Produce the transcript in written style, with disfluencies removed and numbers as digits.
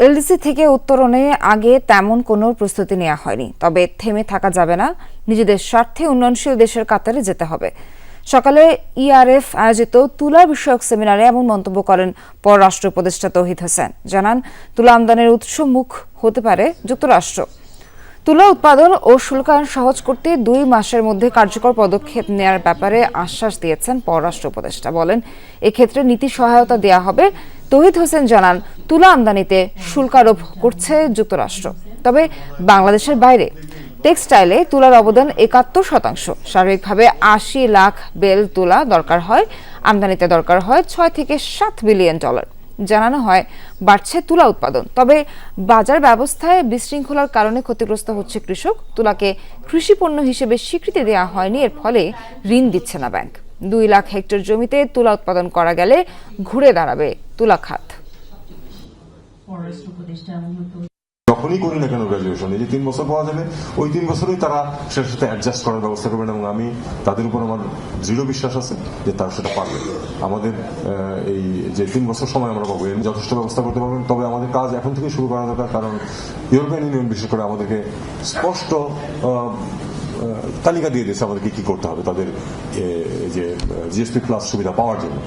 LDC থেকে উত্তরণে আগে তেমন কোনো প্রস্তুতি নেওয়া হয়নি, তবে থেমে থাকা যাবে না। নিজেদের স্বার্থে উন্নয়নশীল দেশের কাতারে যেতে হবে। সকালে ইআরএফ আয়োজিত তুলা বিষয়ক সেমিনারে এমন মন্তব্য করেন পররাষ্ট্র উপদেষ্টা তৌহিদ হোসেন। জানান, তুলা আমদানির উৎসমুখ হতে পারে যুক্তরাষ্ট্র। তুলা উৎপাদন ও শুল্কায়ন সহজ করতে 2 মাসের মধ্যে কার্যকর পদক্ষেপ নেওয়ার ব্যাপারে আশ্বাস দিয়েছেন পররাষ্ট্র উপদেষ্টা। বলেন, এক্ষেত্রে নীতি সহায়তা দেওয়া হবে। তৌহিদ হোসেন জানান, তুলা আমদানিতে শুল্ক আরোপ করছে যুক্তরাষ্ট্র, তবে বাংলাদেশের বাইরে। টেক্সটাইলে তুলার অবদান 71%। স্বাভাবিকভাবে 80 লাখ বেল তুলা দরকার হয়। আমদানিতে দরকার হয় 6 থেকে 7 বিলিয়ন ডলার। জানানো হয়, বাড়ছে তুলা উৎপাদন, তবে বাজার ব্যবস্থায় বিশৃঙ্খলার কারণে ক্ষতিগ্রস্ত হচ্ছে কৃষক। তুলাকে কৃষি পণ্য হিসেবে স্বীকৃতি দেওয়া হয়নি, এর ফলে ঋণ দিচ্ছে না ব্যাংক। 2 লাখ হেক্টর জমিতে তুলা উৎপাদন করা গেলে ঘুরে দাঁড়াবে তুলা খাত। যখনই করি না কেন গ্রাজুয়েশন, এই যে 3 বছর পাওয়া যাবে, ওই 3 বছরেই তারা সেটার সাথে অ্যাডজাস্ট করার ব্যবস্থা করবেন, এবং আমি তাদের উপর আমার দৃঢ় বিশ্বাস আছে যে তারা সেটা পারবে। আমাদের এই যে 3 বছর সময় আমরা পাবো, যথেষ্ট ব্যবস্থা করতে পারবেন। তবে আমাদের কাজ এখন থেকে শুরু করা দরকার, কারণ ইউরোপিয়ান ইউনিয়ন বিশেষ করে আমাদেরকে স্পষ্ট তালিকা দিয়ে দিয়েছে আমাদেরকে কি করতে হবে তাদের যে জিএসপি প্লাস সুবিধা পাওয়ার জন্য।